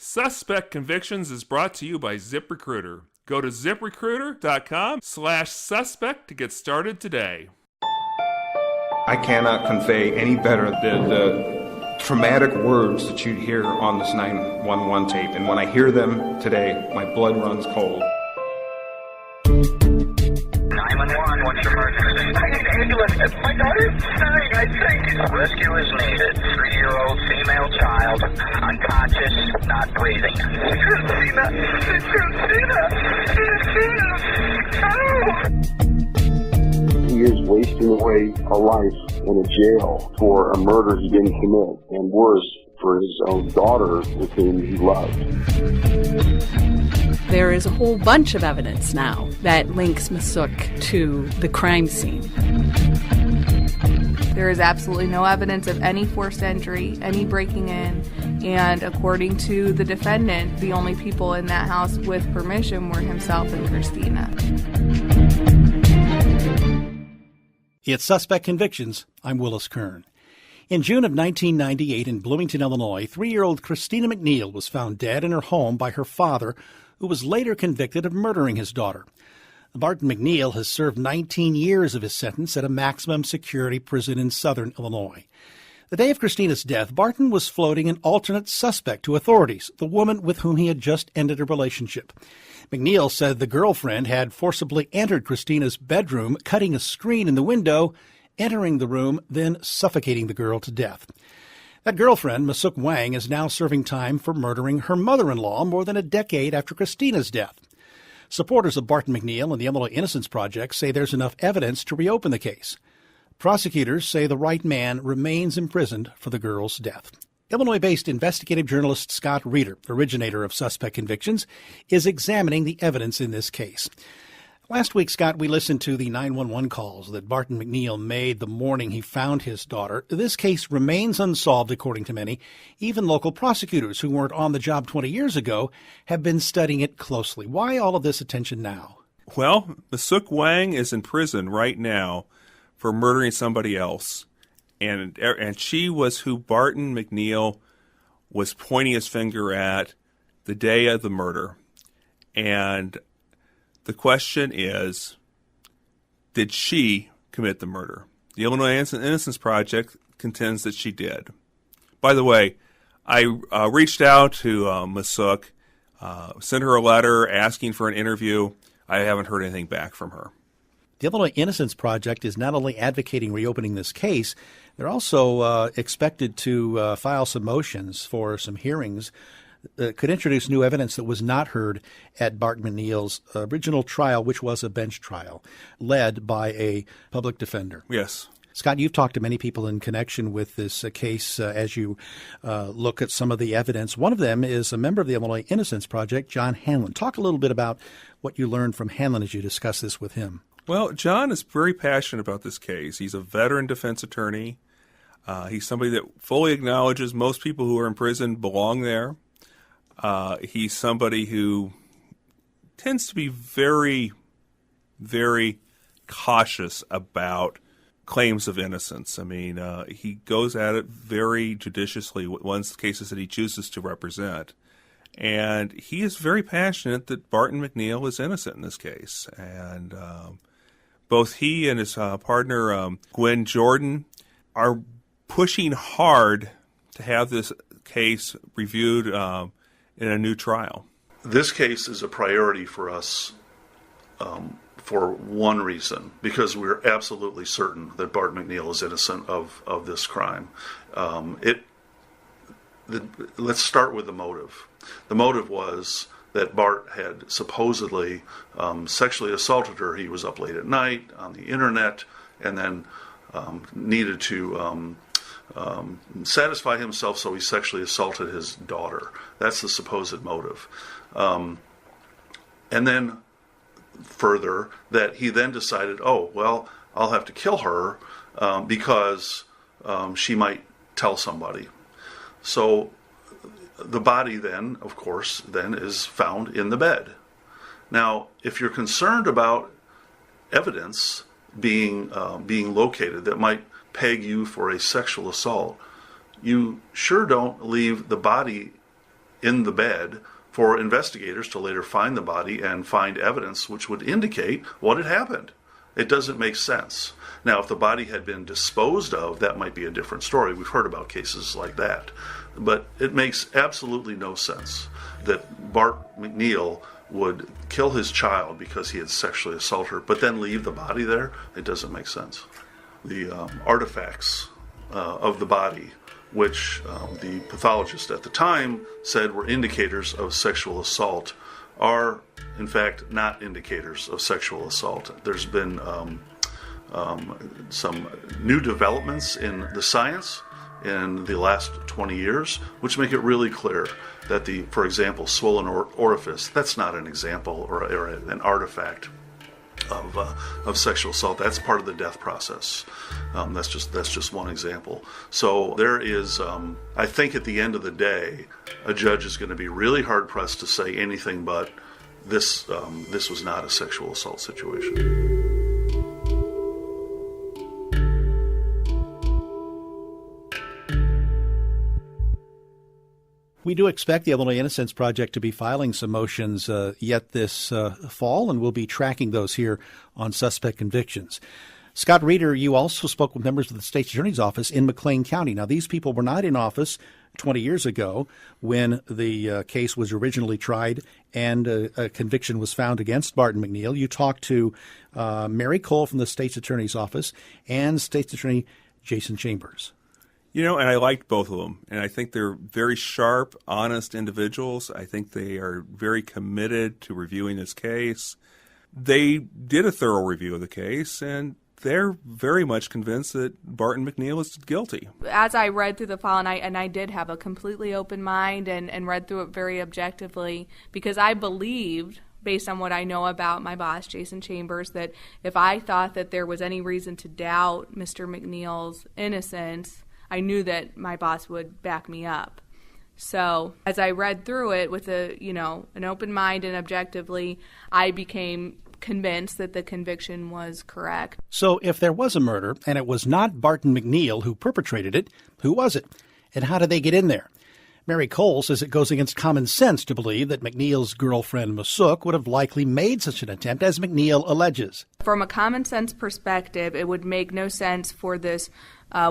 Suspect Convictions is brought to you by ZipRecruiter. Go to ziprecruiter.com/suspect to get started today. I cannot convey any better the traumatic words that you'd hear on this 911 tape. And when I hear them today, my blood runs cold. 911, what's your emergency? I need ambulance. My daughter's dying, I think. Rescue is needed. 3-year-old female child, unconscious, not breathing. Christina! He is wasting away a life in a jail for a murder he didn't commit, and worse, for his own daughter with whom he loved. There is a whole bunch of evidence now that links Masuk to the crime scene. There is absolutely no evidence of any forced entry, any breaking in, and according to the defendant, the only people in that house with permission were himself and Christina. It's Suspect Convictions. I'm Willis Kern. In June of 1998 in Bloomington, Illinois, 3-year-old Christina McNeil was found dead in her home by her father, who was later convicted of murdering his daughter. Barton McNeil has served 19 years of his sentence at a maximum security prison in southern Illinois. The day of Christina's death, Barton was floating an alternate suspect to authorities, the woman with whom he had just ended a relationship. McNeil said the girlfriend had forcibly entered Christina's bedroom, cutting a screen in the window, entering the room, then suffocating the girl to death. That girlfriend, Masuk Wang, is now serving time for murdering her mother-in-law more than a decade after Christina's death. Supporters of Barton McNeil and the Illinois Innocence Project say there's enough evidence to reopen the case. Prosecutors say the right man remains imprisoned for the girl's death. Illinois-based investigative journalist Scott Reeder, originator of Suspect Convictions, is examining the evidence in this case. Last week, Scott, we listened to the 911 calls that Barton McNeil made the morning he found his daughter. This case remains unsolved, according to many. Even local prosecutors who weren't on the job 20 years ago have been studying it closely. Why all of this attention now? Well, Masuk Wang is in prison right now for murdering somebody else. And she was who Barton McNeil was pointing his finger at the day of the murder. And the question is, did she commit the murder? The Illinois Innocence Project contends that she did. By the way, I reached out to Masuk, sent her a letter asking for an interview. I haven't heard anything back from her. The Illinois Innocence Project is not only advocating reopening this case, they're also expected to file some motions for some hearings that could introduce new evidence that was not heard at Barton McNeil's original trial, which was a bench trial led by a public defender. Yes. Scott, you've talked to many people in connection with this case as you look at some of the evidence. One of them is a member of the Illinois Innocence Project, John Hanlon. Talk a little bit about what you learned from Hanlon as you discuss this with him. Well, John is very passionate about this case. He's a veteran defense attorney. He's somebody that fully acknowledges most people who are in prison belong there. He's somebody who tends to be very, very cautious about claims of innocence. I mean, he goes at it very judiciously with one's cases that he chooses to represent. And he is very passionate that Barton McNeil is innocent in this case. And both he and his partner, Gwen Jordan, are pushing hard to have this case reviewed in a new trial. This case is a priority for us for one reason, because we're absolutely certain that Barton McNeil is innocent of this crime. Let's start with the motive. The motive was that Bart had supposedly sexually assaulted her. He was up late at night on the internet and then needed to satisfy himself, so he sexually assaulted his daughter. That's the supposed motive. And then further, that he then decided, oh, well, I'll have to kill her because she might tell somebody. So the body then, of course, then is found in the bed. Now, if you're concerned about evidence being located that might peg you for a sexual assault, you sure don't leave the body in the bed for investigators to later find the body and find evidence which would indicate what had happened. It doesn't make sense. Now, if the body had been disposed of, that might be a different story. We've heard about cases like that. But it makes absolutely no sense that Bart McNeil would kill his child because he had sexually assaulted her, but then leave the body there. It doesn't make sense. The artifacts of the body, which the pathologist at the time said were indicators of sexual assault, are in fact not indicators of sexual assault. There's been some new developments in the science in the last 20 years, which make it really clear that for example, swollen orifice, that's not an example or an artifact of sexual assault. That's part of the death process. That's just one example. So there is, I think at the end of the day, a judge is going to be really hard pressed to say anything but this was not a sexual assault situation. We do expect the Illinois Innocence Project to be filing some motions yet this fall, and we'll be tracking those here on Suspect Convictions. Scott Reeder, you also spoke with members of the State's Attorney's Office in McLean County. Now, these people were not in office 20 years ago when the case was originally tried and a conviction was found against Barton McNeil. You talked to Mary Cole from the State's Attorney's Office and State's Attorney Jason Chambers. You know, and I liked both of them. And I think they're very sharp, honest individuals. I think they are very committed to reviewing this case. They did a thorough review of the case, and they're very much convinced that Barton McNeil is guilty. As I read through the file, and I did have a completely open mind and read through it very objectively, because I believed, based on what I know about my boss, Jason Chambers, that if I thought that there was any reason to doubt Mr. McNeil's innocence, I knew that my boss would back me up. So as I read through it with an open mind and objectively, I became convinced that the conviction was correct. So if there was a murder and it was not Barton McNeil who perpetrated it, who was it? And how did they get in there? Mary Cole says it goes against common sense to believe that McNeil's girlfriend Masuk would have likely made such an attempt as McNeil alleges. From a common sense perspective, it would make no sense for this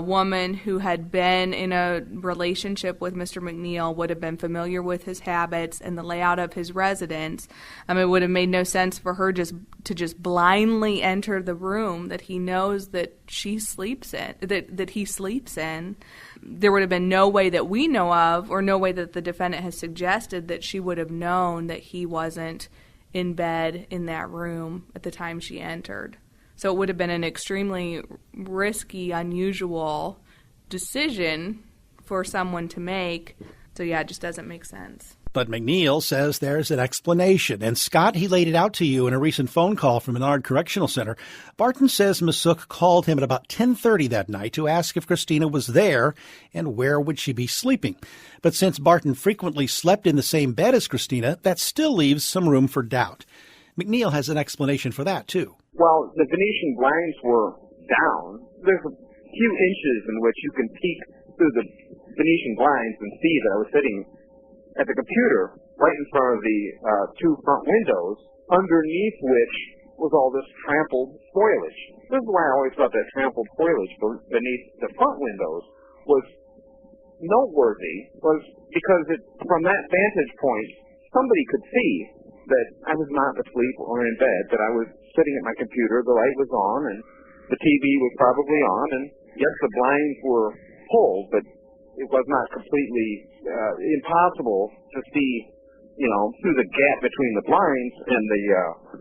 woman who had been in a relationship with Mr. McNeil, would have been familiar with his habits and the layout of his residence. It would have made no sense for her to blindly enter the room that he knows that she sleeps in, that he sleeps in. There would have been no way that we know of, or no way that the defendant has suggested that she would have known that he wasn't in bed in that room at the time she entered. So it would have been an extremely risky, unusual decision for someone to make. So yeah, it just doesn't make sense. But McNeil says there's an explanation. And Scott, he laid it out to you in a recent phone call from Menard Correctional Center. Barton says Masuk called him at about 10:30 that night to ask if Christina was there and where would she be sleeping. But since Barton frequently slept in the same bed as Christina, that still leaves some room for doubt. McNeil has an explanation for that, too. Well, the Venetian blinds were down. There's a few inches in which you can peek through the Venetian blinds and see that I was sitting at the computer right in front of the two front windows, underneath which was all this trampled foliage. This is why I always thought that trampled foliage beneath the front windows was noteworthy, was because from that vantage point, somebody could see that I was not asleep or in bed, that I was sitting at my computer, the light was on, and the TV was probably on, and yes, the blinds were pulled, but it was not completely impossible to see, through the gap between the blinds and the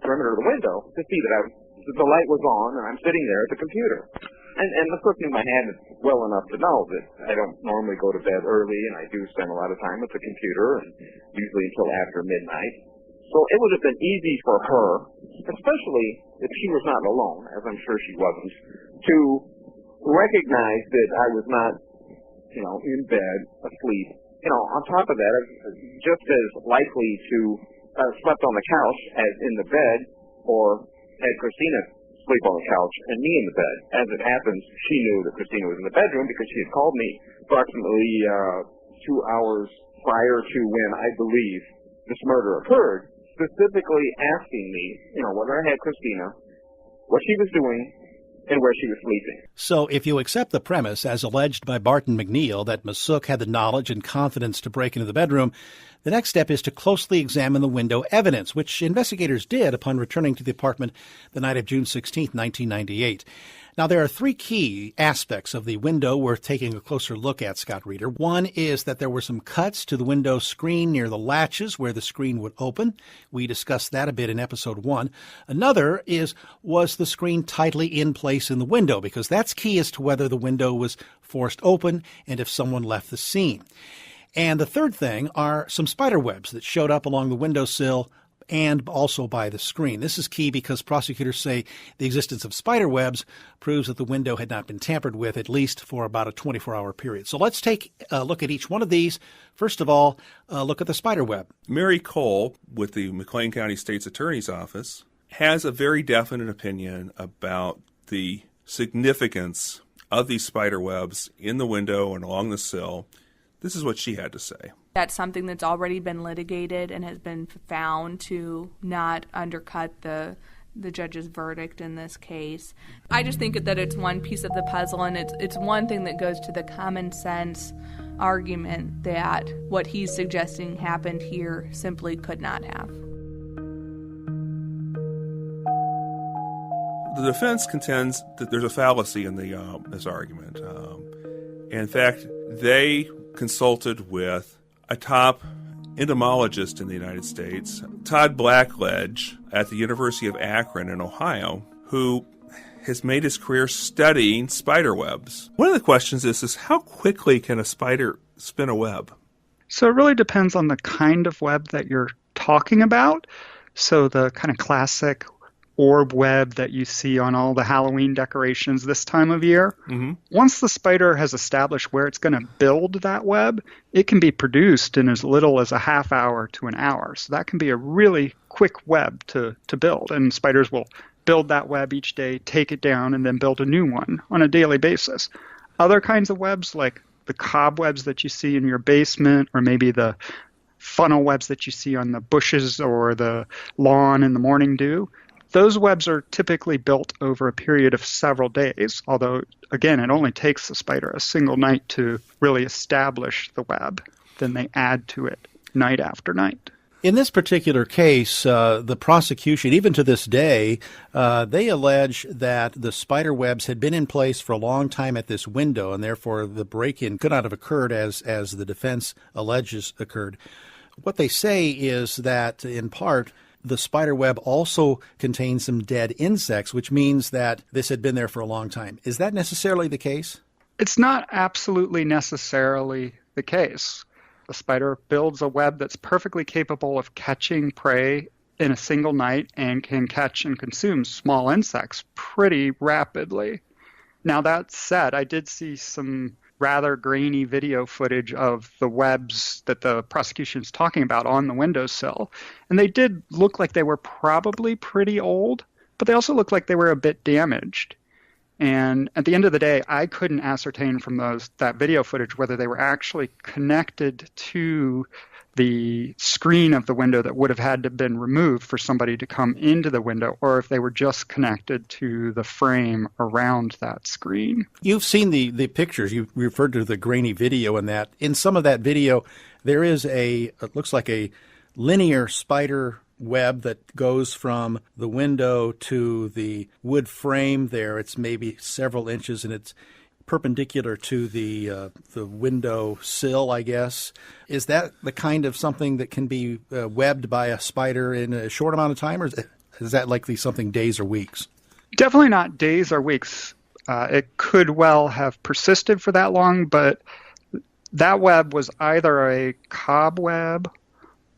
perimeter of the window, to see that the light was on, and I'm sitting there at the computer. And the cook knew my habits well enough to know that I don't normally go to bed early, and I do spend a lot of time at the computer, and usually until after midnight. So it would have been easy for her, especially if she was not alone, as I'm sure she wasn't, to recognize that I was not, in bed, asleep. On top of that, just as likely to slept on the couch as in the bed, or had Christina sleep on the couch and me in the bed. As it happens, she knew that Christina was in the bedroom because she had called me approximately 2 hours prior to when I believe this murder occurred, specifically asking me, whether I had Christina, what she was doing, and where she was sleeping. So if you accept the premise, as alleged by Barton McNeil, that Massouk had the knowledge and confidence to break into the bedroom, the next step is to closely examine the window evidence, which investigators did upon returning to the apartment the night of June 16, 1998. Now, there are three key aspects of the window worth taking a closer look at, Scott Reeder. One is that there were some cuts to the window screen near the latches where the screen would open. We discussed that a bit in episode 1. Another was the screen tightly in place in the window, because that's key as to whether the window was forced open and if someone left the scene. And the third thing are some spider webs that showed up along the windowsill and also by the screen. This is key because prosecutors say the existence of spider webs proves that the window had not been tampered with, at least for about a 24-hour period. So let's take a look at each one of these. First of all, look at the spider web. Mary Cole, with the McLean County State's Attorney's Office, has a very definite opinion about the significance of these spider webs in the window and along the sill. This is what she had to say. That's something that's already been litigated and has been found to not undercut the judge's verdict in this case. I just think that it's one piece of the puzzle, and it's one thing that goes to the common sense argument that what he's suggesting happened here simply could not have. The defense contends that there's a fallacy in this argument. In fact, they consulted with a top entomologist in the United States, Todd Blackledge, at the University of Akron in Ohio, who has made his career studying spider webs. One of the questions is how quickly can a spider spin a web? So it really depends on the kind of web that you're talking about. So the kind of classic orb web that you see on all the Halloween decorations this time of year. Mm-hmm. Once the spider has established where it's going to build that web, it can be produced in as little as a half hour to an hour. So that can be a really quick web to build. And spiders will build that web each day, take it down, and then build a new one on a daily basis. Other kinds of webs, like the cobwebs that you see in your basement, or maybe the funnel webs that you see on the bushes or the lawn in the morning dew, those webs are typically built over a period of several days, although, again, it only takes the spider a single night to really establish the web. Then they add to it night after night. In this particular case, the prosecution, even to this day, they allege that the spider webs had been in place for a long time at this window, and therefore the break-in could not have occurred as the defense alleges occurred. What they say is that, in part, the spider web also contains some dead insects, which means that this had been there for a long time. Is that necessarily the case? It's not absolutely necessarily the case. The spider builds a web that's perfectly capable of catching prey in a single night and can catch and consume small insects pretty rapidly. Now, that said, I did see some rather grainy video footage of the webs that the prosecution's talking about on the windowsill. And they did look like they were probably pretty old, but they also looked like they were a bit damaged. And at the end of the day, I couldn't ascertain from that video footage whether they were actually connected to the screen of the window that would have had to have been removed for somebody to come into the window, or if they were just connected to the frame around that screen. You've seen the pictures. You referred to the grainy video in that. In some of that video, there is it looks like a linear spider web that goes from the window to the wood frame there. It's maybe several inches, and it's perpendicular to the window sill, I guess. Is that the kind of something that can be webbed by a spider in a short amount of time, or is that likely something days or weeks? Definitely not days or weeks. It could well have persisted for that long, but that web was either a cobweb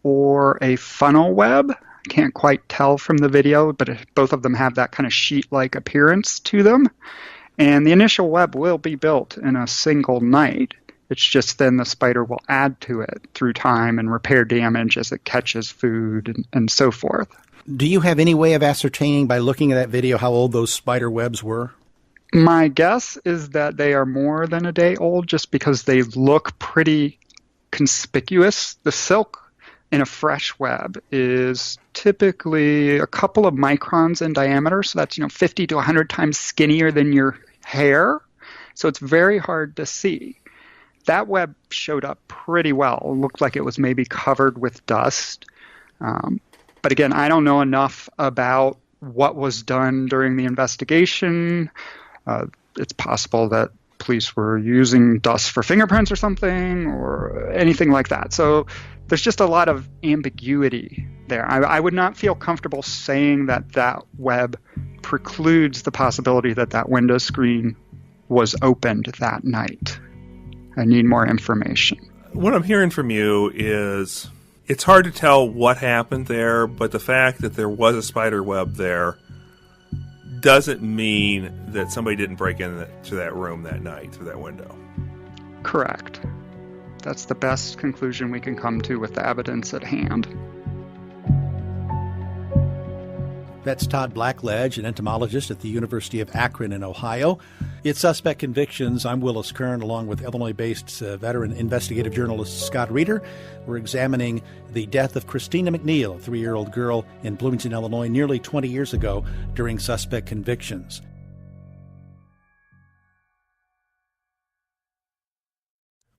or a funnel web. I can't quite tell from the video, but both of them have that kind of sheet-like appearance to them. And the initial web will be built in a single night. It's just then the spider will add to it through time and repair damage as it catches food and so forth. Do you have any way of ascertaining by looking at that video how old those spider webs were? My guess is that they are more than a day old just because they look pretty conspicuous. The silk in a fresh web is typically a couple of microns in diameter, so that's 50 to 100 times skinnier than your hair, so it's very hard to see. That web showed up pretty well. It looked like it was maybe covered with dust. But again, I don't know enough about what was done during the investigation. It's possible that police were using dust for fingerprints or something, or anything like that. So there's just a lot of ambiguity there. I would not feel comfortable saying that web precludes the possibility that window screen was opened that night. I need more information. What I'm hearing from you is it's hard to tell what happened there, but the fact that there was a spider web there doesn't mean that somebody didn't break into that room that night through that window. Correct. That's the best conclusion we can come to with the evidence at hand. That's Todd Blackledge, an entomologist at the University of Akron in Ohio. It's Suspect Convictions. I'm Willis Kern, along with Illinois-based veteran investigative journalist Scott Reeder. We're examining the death of Christina McNeil, a 3-year-old girl in Bloomington, Illinois, nearly 20 years ago during Suspect Convictions.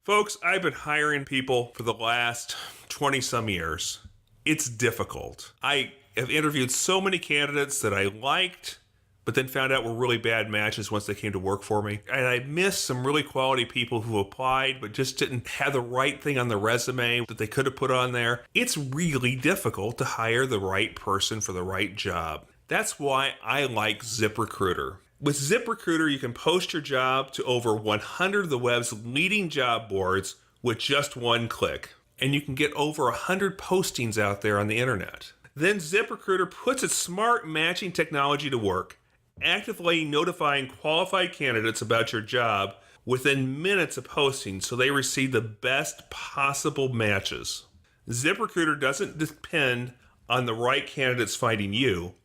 Folks, I've been hiring people for the last 20-some years. It's difficult. I have interviewed so many candidates that I liked, but then found out were really bad matches once they came to work for me. And I missed some really quality people who applied but just didn't have the right thing on the resume that they could have put on there. It's really difficult to hire the right person for the right job. That's why I like ZipRecruiter. With ZipRecruiter, you can post your job to over 100 of the web's leading job boards with just one click. And you can get over 100 postings out there on the internet. Then ZipRecruiter puts its smart matching technology to work, actively notifying qualified candidates about your job within minutes of posting so they receive the best possible matches. ZipRecruiter doesn't depend on the right candidates finding you,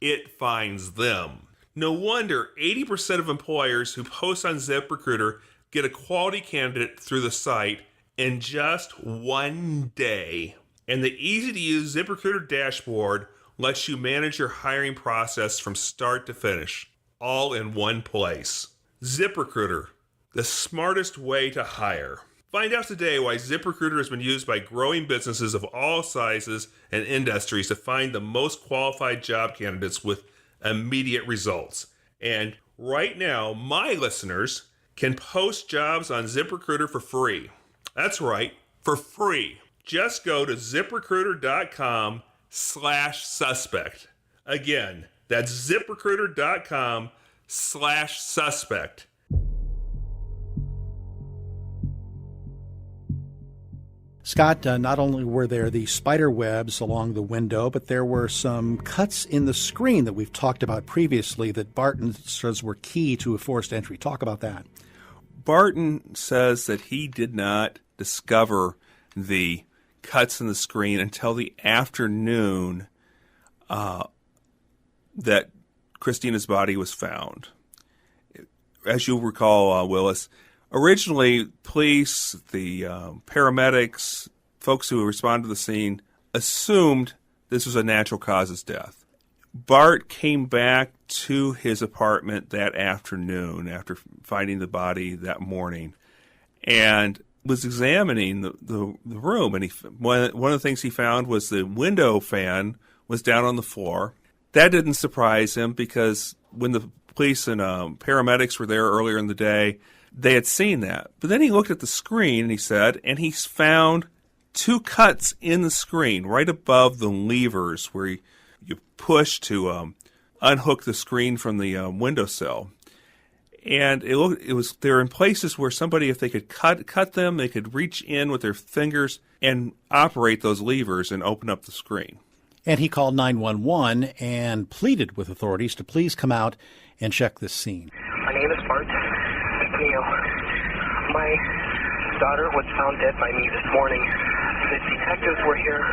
it finds them. No wonder 80% of employers who post on ZipRecruiter get a quality candidate through the site in just one day. And the easy-to-use ZipRecruiter dashboard lets you manage your hiring process from start to finish, all in one place. ZipRecruiter, the smartest way to hire. Find out today why ZipRecruiter has been used by growing businesses of all sizes and industries to find the most qualified job candidates with immediate results. And right now, my listeners can post jobs on ZipRecruiter for free. That's right, for free. Just go to ZipRecruiter.com/suspect. Again, that's ZipRecruiter.com/suspect. Scott, not only were there the spider webs along the window, but there were some cuts in the screen that we've talked about previously that Barton says were key to a forced entry. Talk about that. Barton says that he did not discover the cuts in the screen until the afternoon that Christina's body was found. As you'll recall, Willis, originally police, the paramedics, folks who responded to the scene, assumed this was a natural causes death. Bart came back to his apartment that afternoon after finding the body that morning and was examining the room, and one of the things he found was the window fan was down on the floor. That didn't surprise him because when the police and paramedics were there earlier in the day, they had seen that. But then he looked at the screen, and he said, and he found 2 cuts in the screen right above the levers where you push to unhook the screen from the windowsill. And they were in places where somebody, if they could cut them, they could reach in with their fingers and operate those levers and open up the screen. And he called 911 and pleaded with authorities to please come out and check this scene. My name is Bart McNeil. My daughter was found dead by me this morning. The detectives were here,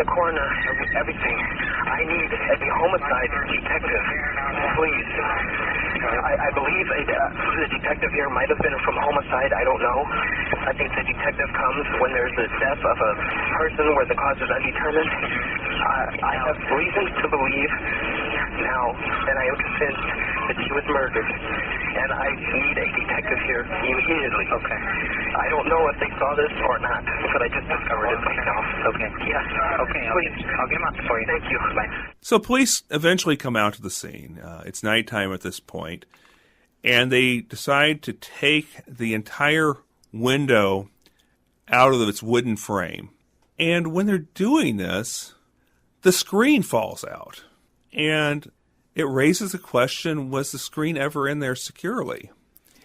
the coroner, everything. I need a homicide detective, please. I believe the detective here might have been from homicide. I don't know. I think the detective comes when there's a death of a person where the cause is undetermined. I have reasons to believe now that I am convinced that she was murdered, and I need a detective here immediately. Okay. I don't know if they saw this or not, but I just discovered it myself. Okay. Yes. Okay, Please. I'll get him out for you. Thank you. Bye. So police eventually come out to the scene. It's nighttime at this point, and they decide to take the entire window out of its wooden frame. And when they're doing this, the screen falls out. And it raises the question, was the screen ever in there securely?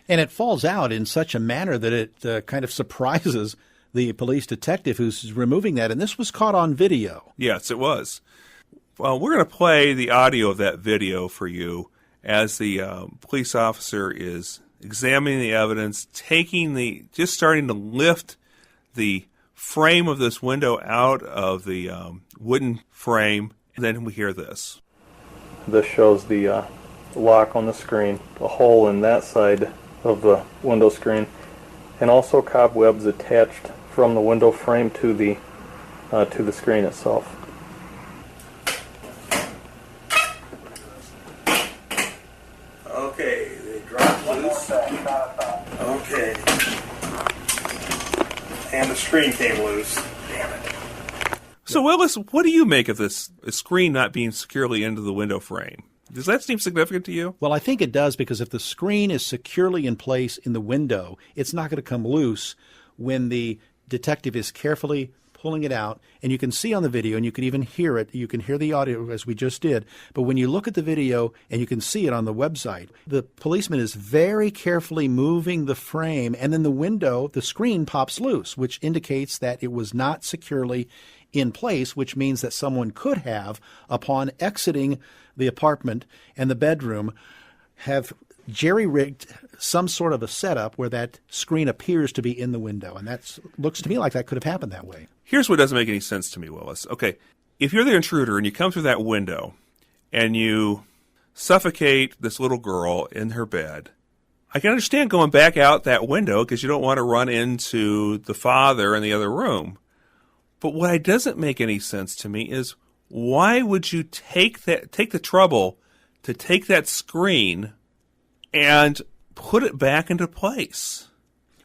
And it falls out in such a manner that it kind of surprises the police detective who's removing that. And this was caught on video. Yes, it was. Well, we're going to play the audio of that video for you as the police officer is examining the evidence, just starting to lift the frame of this window out of the wooden frame. And then we hear this. This shows the lock on the screen, a hole in that side of the window screen, and also cobwebs attached from the window frame to the screen itself. Okay, they drop loose. Okay. And the screen came loose. Damn it. So, Willis, what do you make of this screen not being securely into the window frame? Does that seem significant to you? Well, I think it does, because if the screen is securely in place in the window, it's not going to come loose when the detective is carefully pulling it out. And you can see on the video, and you can even hear it. You can hear the audio as we just did. But when you look at the video, and you can see it on the website, the policeman is very carefully moving the frame, and then the screen pops loose, which indicates that it was not securely in place, which means that someone could have, upon exiting the apartment and the bedroom, have jerry-rigged some sort of a setup where that screen appears to be in the window. And that looks to me like that could have happened that way. Here's what doesn't make any sense to me, Willis. Okay, if you're the intruder and you come through that window and you suffocate this little girl in her bed, I can understand going back out that window because you don't want to run into the father in the other room. But what doesn't make any sense to me is, why would you take the trouble to take that screen and put it back into place?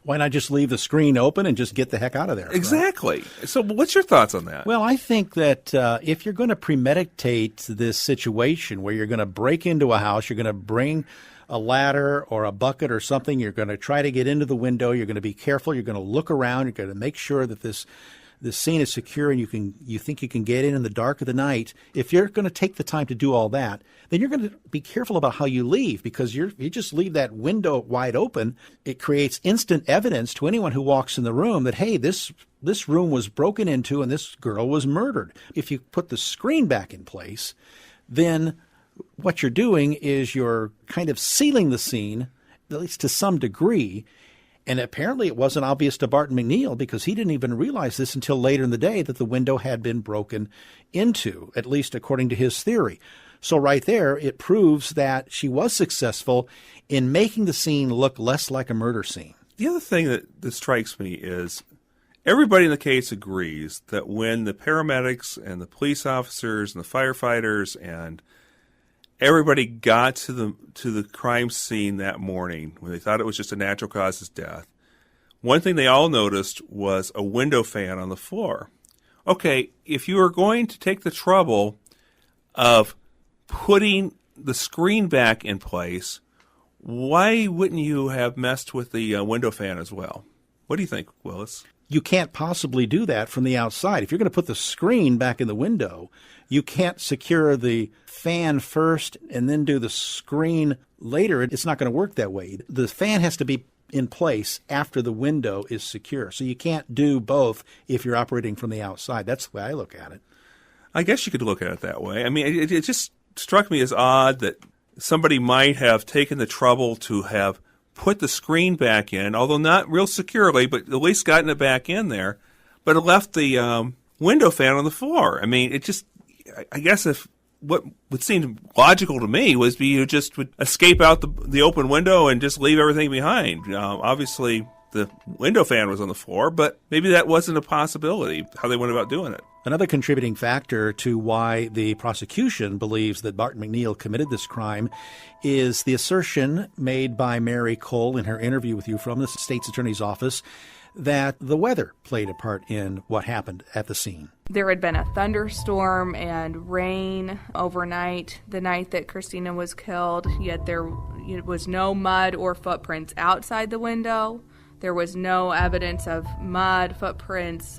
Why not just leave the screen open and just get the heck out of there? Exactly. Right? So what's your thoughts on that? Well, I think that if you're going to premeditate this situation where you're going to break into a house, you're going to bring a ladder or a bucket or something, you're going to try to get into the window, you're going to be careful, you're going to look around, you're going to make sure that this scene is secure and you think you can get in the dark of the night. If you're going to take the time to do all that, then you're going to be careful about how you leave, because you just leave that window wide open. It creates instant evidence to anyone who walks in the room that, hey, this room was broken into and this girl was murdered. If you put the screen back in place, then what you're doing is you're kind of sealing the scene, at least to some degree. And apparently it wasn't obvious to Barton McNeil, because he didn't even realize this until later in the day, that the window had been broken into, at least according to his theory. So right there, it proves that she was successful in making the scene look less like a murder scene. The other thing that strikes me is everybody in the case agrees that when the paramedics and the police officers and the firefighters and everybody got to the crime scene that morning, when they thought it was just a natural causes death, one thing they all noticed was a window fan on the floor. Okay, if you are going to take the trouble of putting the screen back in place, why wouldn't you have messed with the window fan as well? What do you think, Willis? You can't possibly do that from the outside. If you're going to put the screen back in the window, you can't secure the fan first and then do the screen later. It's not going to work that way. The fan has to be in place after the window is secure. So you can't do both if you're operating from the outside. That's the way I look at it. I guess you could look at it that way. I mean, it just struck me as odd that somebody might have taken the trouble to have put the screen back in, although not real securely, but at least gotten it back in there, but it left the window fan on the floor. I mean, I guess if what would seem logical to me was you just would escape out the open window and just leave everything behind. Obviously, the window fan was on the floor, but maybe that wasn't a possibility, how they went about doing it. Another contributing factor to why the prosecution believes that Barton McNeil committed this crime is the assertion made by Mary Cole in her interview with you from the state's attorney's office that the weather played a part in what happened at the scene. There had been a thunderstorm and rain overnight the night that Christina was killed, yet there was no mud or footprints outside the window. There was no evidence of mud, footprints,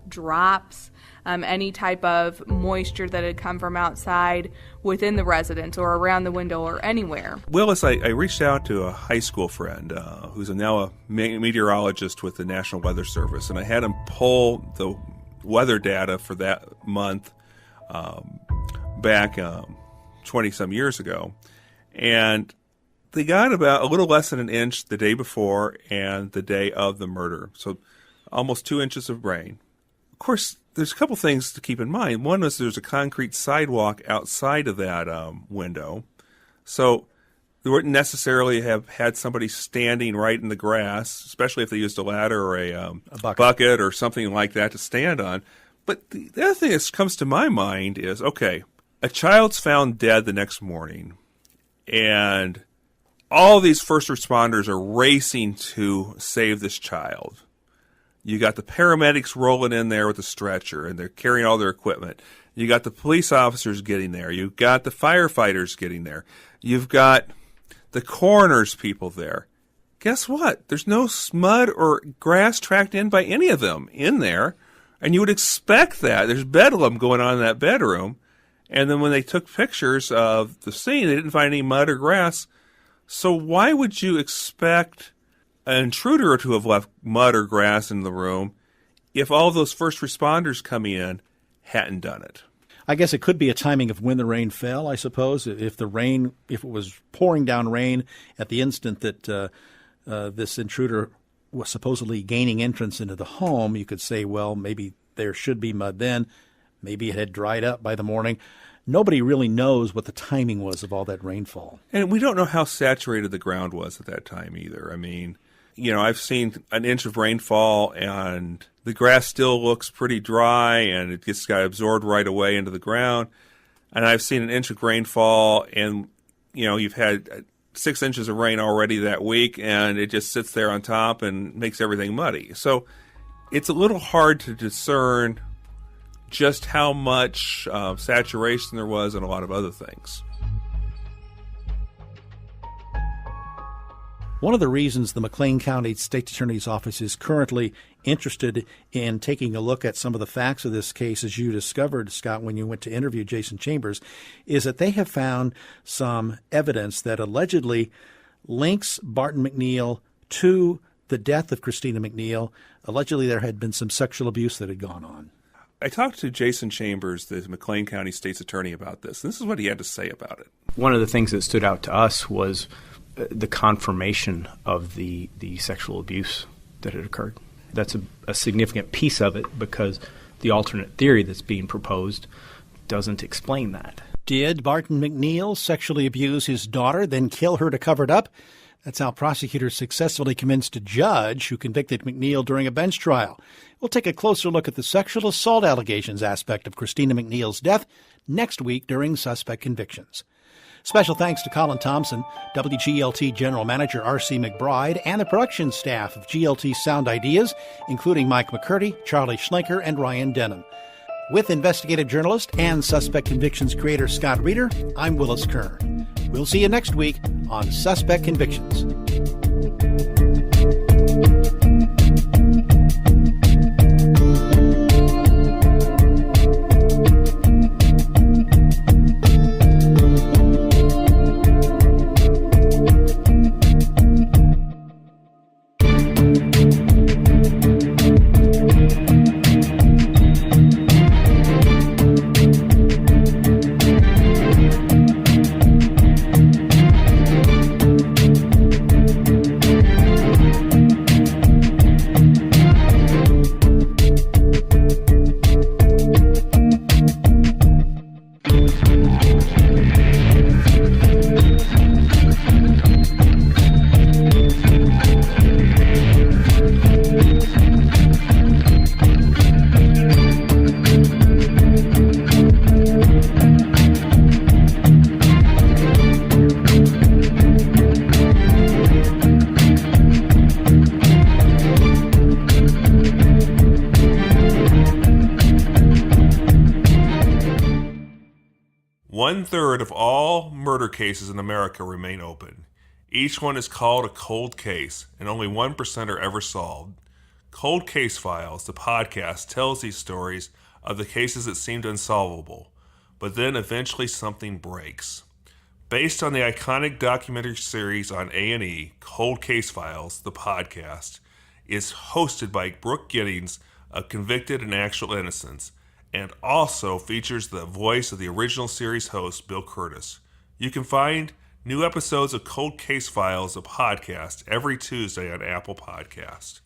drops, any type of moisture that had come from outside within the residence or around the window or anywhere. Willis, I reached out to a high school friend who's now a meteorologist with the National Weather Service, and I had him pull the weather data for that month back 20-some years ago. And they got about a little less than an inch the day before and the day of the murder. So almost 2 inches of rain. Of course, there's a couple things to keep in mind. One is there's a concrete sidewalk outside of that window. So they wouldn't necessarily have had somebody standing right in the grass, especially if they used a ladder or a bucket or something like that to stand on. But the other thing that comes to my mind is, okay, a child's found dead the next morning, and all these first responders are racing to save this child. You got the paramedics rolling in there with the stretcher, and they're carrying all their equipment. You got the police officers getting there. You've got the firefighters getting there. You've got the coroner's people there. Guess what? There's no mud or grass tracked in by any of them in there, and you would expect that. There's bedlam going on in that bedroom, and then when they took pictures of the scene, they didn't find any mud or grass. So why would you expect an intruder to have left mud or grass in the room if all those first responders coming in hadn't done it? I guess it could be a timing of when the rain fell, I suppose. If it was pouring down rain at the instant that this intruder was supposedly gaining entrance into the home, you could say, well, maybe there should be mud then. Maybe it had dried up by the morning. Nobody really knows what the timing was of all that rainfall. And we don't know how saturated the ground was at that time either. I mean, I've seen an inch of rainfall and the grass still looks pretty dry and it just got absorbed right away into the ground. And I've seen an inch of rainfall and, you've had 6 inches of rain already that week and it just sits there on top and makes everything muddy. So it's a little hard to discern just how much saturation there was and a lot of other things. One of the reasons the McLean County State Attorney's Office is currently interested in taking a look at some of the facts of this case, as you discovered, Scott, when you went to interview Jason Chambers, is that they have found some evidence that allegedly links Barton McNeil to the death of Christina McNeil. Allegedly, there had been some sexual abuse that had gone on. I talked to Jason Chambers, the McLean County State's Attorney, about this, and this is what he had to say about it. One of the things that stood out to us was the confirmation of the sexual abuse that had occurred. That's a significant piece of it because the alternate theory that's being proposed doesn't explain that. Did Barton McNeil sexually abuse his daughter, then kill her to cover it up? That's how prosecutors successfully convinced a judge who convicted McNeil during a bench trial. We'll take a closer look at the sexual assault allegations aspect of Christina McNeil's death next week during Suspect Convictions. Special thanks to Colin Thompson, WGLT General Manager R.C. McBride, and the production staff of GLT Sound Ideas, including Mike McCurdy, Charlie Schlenker, and Ryan Denham. With investigative journalist and Suspect Convictions creator Scott Reeder, I'm Willis Kern. We'll see you next week on Suspect Convictions. 1/3 of all murder cases in America remain open. Each one is called a cold case, and only 1% are ever solved. Cold Case Files, the podcast, tells these stories of the cases that seemed unsolvable, but then eventually something breaks. Based on the iconic documentary series on A&E, Cold Case Files, the podcast, is hosted by Brooke Giddings of Convicted and Actual Innocence, and also features the voice of the original series host, Bill Curtis. You can find new episodes of Cold Case Files, a podcast, every Tuesday on Apple Podcast.